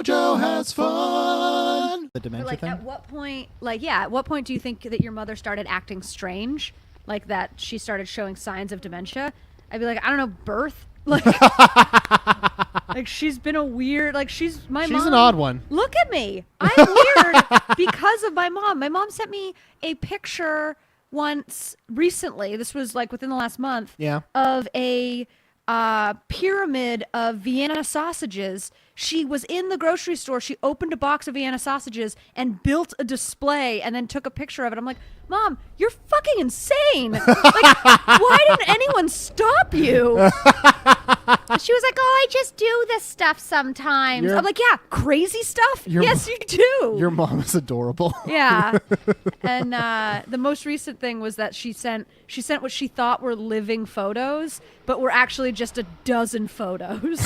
JoJo has fun. The dementia like, thing? at what point do you think that your mother started acting strange? Like that she started showing signs of dementia? I'd be like, I don't know, birth? Like, like she's been a weird, like she's mom. She's an odd one. Look at me. I'm weird because of my mom. My mom sent me a picture once recently. This was like within the last month. Yeah. Of a pyramid of Vienna sausages. She was in the grocery store. She opened a box of Vienna sausages and built a display and then took a picture of it. I'm like, Mom, you're fucking insane. Like, why didn't anyone stop you? She was like, oh, I just do this stuff sometimes. I'm like, yeah, crazy stuff? Yes, you do. Your mom is adorable. Yeah. And the most recent thing was that she sent what she thought were living photos, but were actually just a dozen photos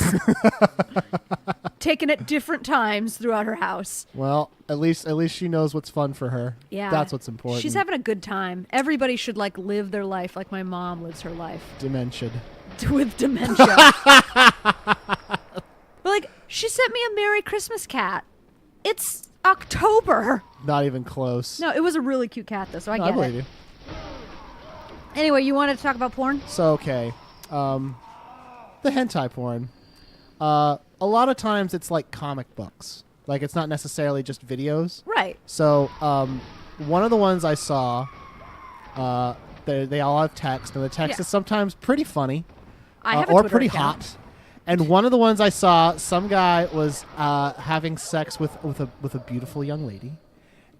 taken at different times throughout her house. Well, at least she knows what's fun for her. Yeah. That's what's important. She's having a good time. Everybody should like live their life like my mom lives her life. Dementia. With dementia. But like, she sent me a Merry Christmas cat. It's October. Not even close. No, it was a really cute cat though, so I get believe it. you. Anyway, you wanted to talk about porn? So, okay. The hentai porn. A lot of times it's like comic books. Like, it's not necessarily just videos. Right. So, one of the ones I saw, they all have text, and the text is sometimes pretty funny. I have a or Twitter pretty account. hot. And one of the ones I saw, some guy was having sex with a beautiful young lady.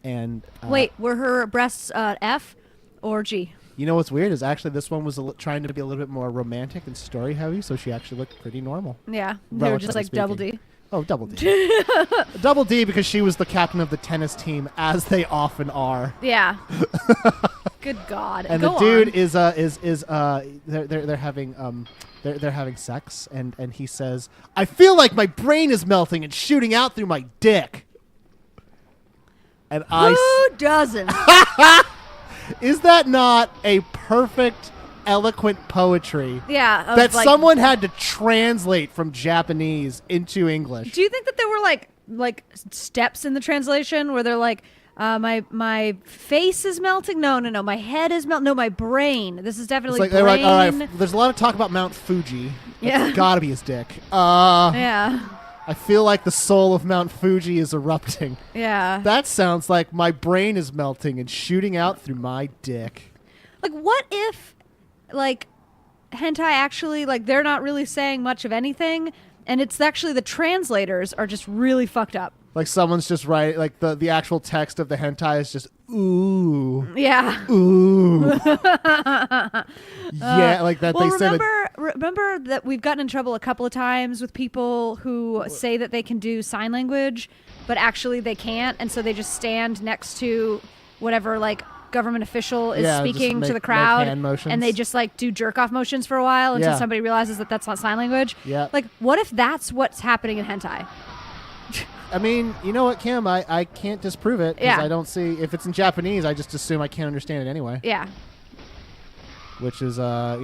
And wait, were her breasts F or G? You know what's weird is actually this one was trying to be a little bit more romantic and story heavy, so she actually looked pretty normal. Yeah, they were just like speaking. double D. Oh, double D. Double D because she was the captain of the tennis team, as they often are. Yeah. Good God. And Go the dude on. they're having sex, and he says, "I feel like my brain is melting and shooting out through my dick." And Who doesn't? Is that not a perfect, eloquent poetry? Yeah. That like, someone had to translate from Japanese into English. Do you think that there were like steps in the translation where they're like, my face is melting? No, my head is melting. No, my brain. This is definitely It's like, brain. they're like, all right, there's a lot of talk about Mount Fuji. Yeah. It's gotta be his dick. Yeah. I feel like the soul of Mount Fuji is erupting. Yeah. That sounds like my brain is melting and shooting out through my dick. Like, what if, like, hentai actually, like, they're not really saying much of anything, and it's actually the translators are just really fucked up. Like, someone's just writing, like, the actual text of the hentai is just, ooh. Yeah. Ooh. Yeah, like that. Well, they said remember that we've gotten in trouble a couple of times with people who say that they can do sign language, but actually they can't, and so they just stand next to whatever, like, government official is speaking to the crowd, and they just like do jerk off motions for a while until somebody realizes that that's not sign language. Yeah. Like, what if that's what's happening in hentai? I mean, you know what, Kim? I can't disprove it because I don't see if it's in Japanese. I just assume I can't understand it anyway. Yeah. Which is, or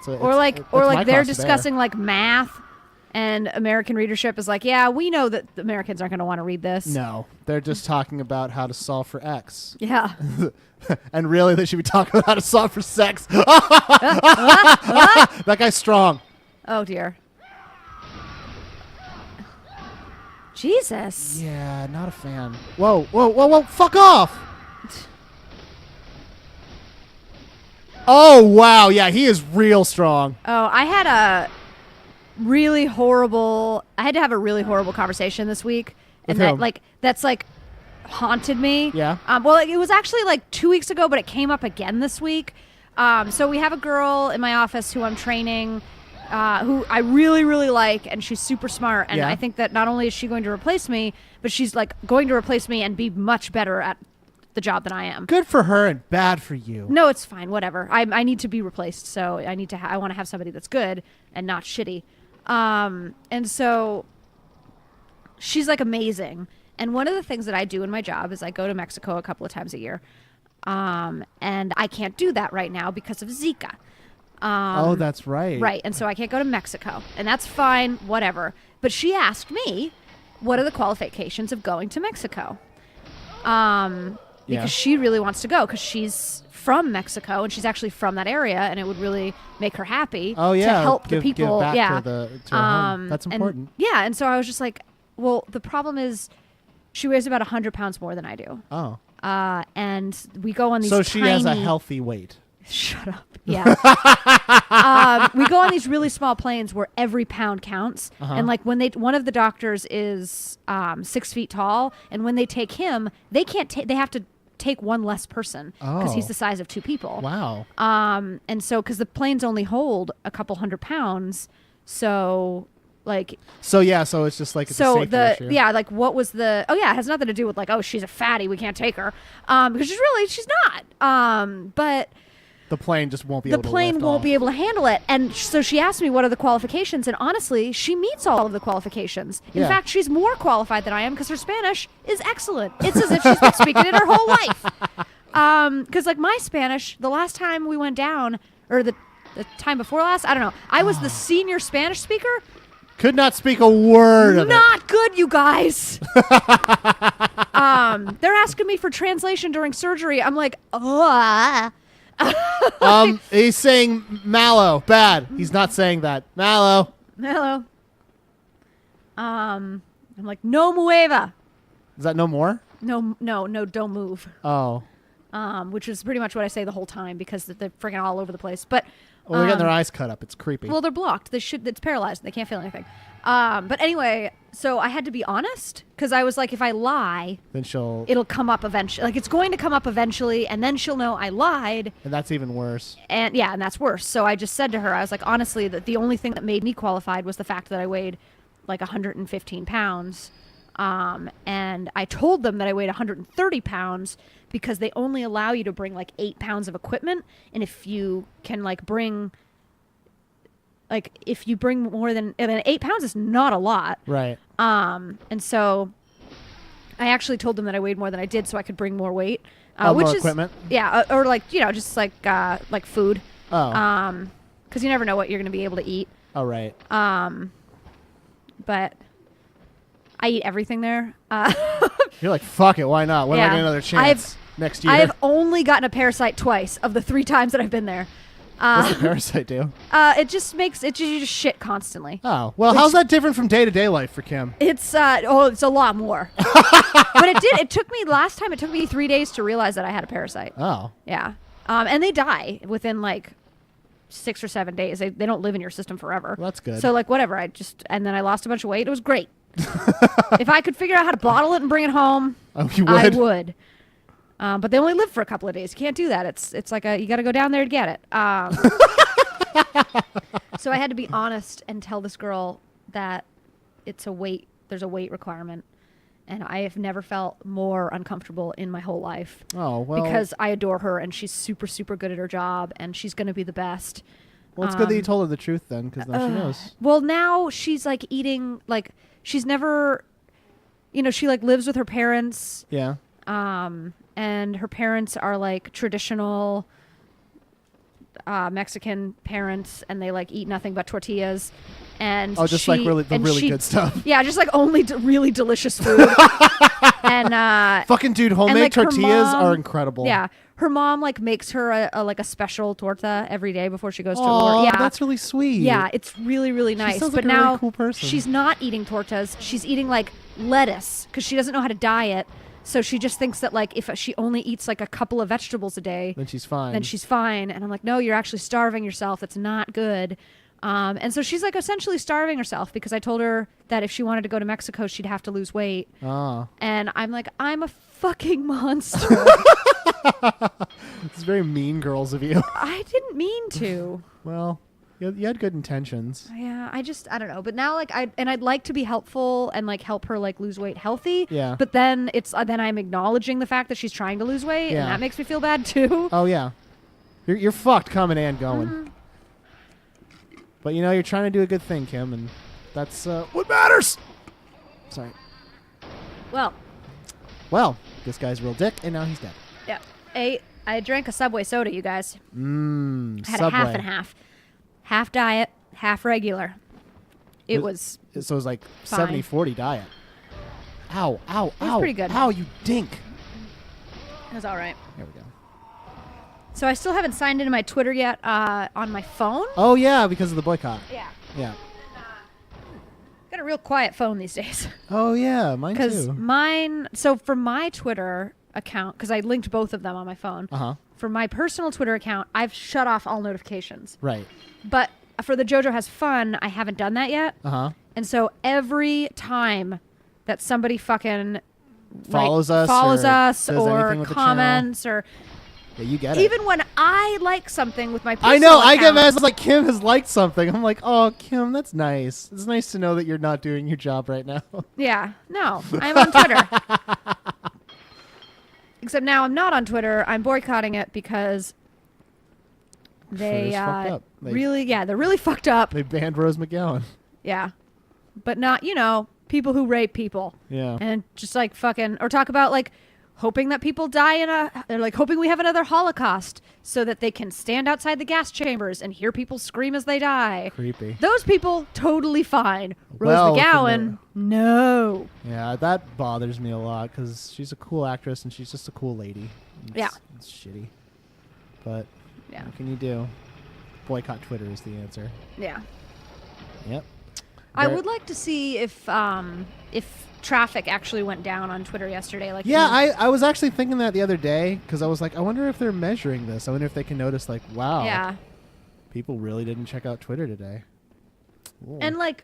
they're discussing like math, and American readership is like, yeah, we know that the Americans aren't going to want to read this. No, they're just talking about how to solve for X. Yeah. And really, they should be talking about how to solve for sex. That guy's strong. Oh dear. Jesus. Yeah, not a fan. Whoa, fuck off! Oh, wow, yeah, he is real strong. Oh, I had to have a really horrible conversation this week. With And whom? that's haunted me. Yeah. Well, it was actually like 2 weeks ago, but it came up again this week. So we have a girl in my office who I'm training, who I really, really like, and she's super smart. And I think that not only is she going to replace me, but she's like going to replace me and be much better at the job than I am. Good for her and bad for you. No, it's fine. Whatever. I need to be replaced, so I need to. I want to have somebody that's good and not shitty. And so she's like amazing. And one of the things that I do in my job is I go to Mexico a couple of times a year, and I can't do that right now because of Zika. Oh, that's right. Right, and so I can't go to Mexico, and that's fine. Whatever. But she asked me, what are the qualifications of going to Mexico? Yeah. Because she really wants to go because she's from Mexico and she's actually from that area, and it would really make her happy Oh yeah, to help give, the people. Give back yeah, to her home. That's important. And so I was just like, well, the problem is she weighs about 100 pounds more than I do. Oh, And we go on these. so she tiny, has a healthy weight. Shut up. Yeah. We go on these really small planes where every pound counts. And like when one of the doctors is 6 feet tall, and when they take him, they can't take. They have to take one less person because he's Oh. the size of 2 people. Wow. And so because the planes only hold a couple 100 pounds, so like. So yeah, so it's just like it's a So safety issue. like what was the it has nothing to do with like, oh, she's a fatty, we can't take her, because she's not, but The plane just won't be the able to plane lift won't off. be able to handle it. And so she asked me what are the qualifications, and honestly she meets all of the qualifications. In Yeah. fact, she's more qualified than I am because her Spanish is excellent. It's as if she's been speaking it her whole life. Because like my Spanish, the last time we went down, or the time before last, I don't know, I was the senior Spanish speaker. Could not speak a word of it. Not good, you guys. They're asking me for translation during surgery. I'm like, He's saying mallow. Bad. He's not saying that. Mallow. hello. I'm like, no mueva. Is that no more? No, don't move. Oh. Which is pretty much what I say the whole time because they're freaking all over the place. But Well, they're getting their eyes cut up. It's creepy. well, they're blocked. It's paralyzed. They can't feel anything. But anyway, so I had to be honest because I was like, if I lie, then she'll... it'll come up eventually. Like it's going to come up eventually, and then she'll know I lied. And that's even worse. And yeah, and that's worse. So I just said to her, I was like, honestly, that the only thing that made me qualified was the fact that I weighed like 115 pounds. And I told them that I weighed 130 pounds because they only allow you to bring like 8 pounds of equipment. And if you can like bring, like if you bring more than, and then 8 pounds is not a lot. Right. And so I actually told them that I weighed more than I did so I could bring more weight. More Which is, equipment? yeah, or like, just like food. Oh. Because you never know what you're going to be able to eat. Oh, right. But I eat everything there. You're like, fuck it. Why not? When am I Yeah. getting another chance next year? I have only gotten a parasite twice of the 3 times that I've been there. What's the parasite do? It just makes it you just shit constantly. Oh. Well, how's that different from day-to-day life for Kim? It's it's a lot more. But it took me last time. It took me 3 days to realize that I had a parasite. Oh. Yeah. And they die within like 6 or 7 days. They don't live in your system forever. Well, that's good. So like whatever. And then I lost a bunch of weight. It was great. If I could figure out how to bottle it and bring it home, Oh, you would? I would. But they only live for a couple of days. You can't do that. It's like you got to go down there to get it. So I had to be honest and tell this girl that there's a weight requirement. And I have never felt more uncomfortable in my whole life. Oh, well. Because I adore her and she's super, super good at her job and she's going to be the best. Well, it's good that you told her the truth then, because now she knows. Well, now she's like eating, like, she's never, she like lives with her parents. Yeah. And her parents are like traditional Mexican parents, and they like eat nothing but tortillas. And just like really good stuff. Yeah, just like only really delicious food. And fucking dude, homemade like, her tortillas mom- are incredible. yeah, her mom like makes her a special torta every day before she goes to Oh, work. Yeah, that's really sweet. yeah, it's really, really nice. sounds But like a really now cool person. she's not eating tortas. She's eating like lettuce because she doesn't know how to diet. So she just thinks that like if she only eats like a couple of vegetables a day, Then she's fine. then she's fine. And I'm like, no, you're actually starving yourself. That's not good. And so she's like essentially starving herself because I told her that if she wanted to go to Mexico, she'd have to lose weight. Ah. And I'm like, I'm a fucking monster. It's very mean girls of you. I didn't mean to. Well, you had good intentions. Yeah, I don't know. But now, like, I'd like to be helpful and like help her like lose weight healthy. Yeah. But then then I'm acknowledging the fact that she's trying to lose weight, Yeah. and that makes me feel bad too. Oh, yeah. You're fucked coming and going. Mm-hmm. But, you're trying to do a good thing, Kim, and that's what matters. Sorry. Well, this guy's a real dick, and now he's dead. yeah. I drank a Subway soda, you guys. Mmm, I had Subway. a half and half. Half diet, half regular. It was So it was like Fine. 70-40 diet. Ow, ow, was ow. pretty good. Ow, you dink. It was all right. There we go. So I still haven't signed into my Twitter yet on my phone. Oh, yeah, because of the boycott. Yeah. Yeah. Got a real quiet phone these days. Oh, yeah, mine Because too. mine, so for my Twitter account, because I linked both of them on my phone. Uh-huh. For my personal Twitter account, I've shut off all notifications. Right. But for the JoJo Has Fun, I haven't done that yet. Uh-huh. And so every time that somebody fucking Follows us or says or anything with the comments or Yeah, you get it. even when I like something with my personal I know. I account, get messages like Kim has liked something. I'm like, oh, Kim, that's nice. It's nice to know that you're not doing your job right now. Yeah, no, I'm on Twitter. Except now I'm not on Twitter. I'm boycotting it because they Twitter's fucked up. they're really fucked up. They banned Rose McGowan. Yeah, but not people who rape people. Yeah. And just like fucking or talk about like hoping that people die they're like hoping we have another Holocaust so that they can stand outside the gas chambers and hear people scream as they die. Creepy. Those people totally fine. Rose Well, McGowan, no. Yeah, that bothers me a lot because she's a cool actress and she's just a cool lady. Yeah. It's shitty. But Yeah. what can you do? Boycott Twitter is the answer. Yeah. Yep. I There- would like to see if traffic actually went down on Twitter yesterday. Like Yeah, I was actually thinking that the other day because I was like, I wonder if they're measuring this. I wonder if they can notice, like, wow, yeah. people really didn't check out Twitter today. Ooh. And like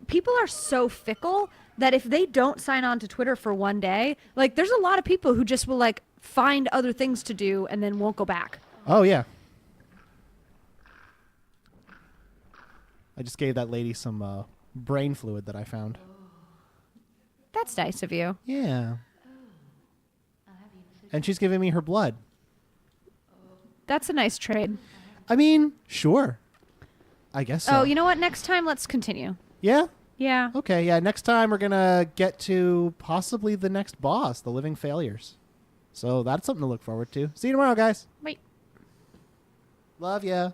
people are so fickle that if they don't sign on to Twitter for one day, like there's a lot of people who just will like find other things to do and then won't go back. Oh, yeah. I just gave that lady some brain fluid that I found. That's nice of you. Yeah. And she's giving me her blood. That's a nice trade. I mean, sure. I guess so. Oh, you know what? Next time, let's continue. Yeah? Yeah. Okay, yeah. Next time we're going to get to possibly the next boss, the Living Failures. So that's something to look forward to. See you tomorrow, guys. Wait. Love ya.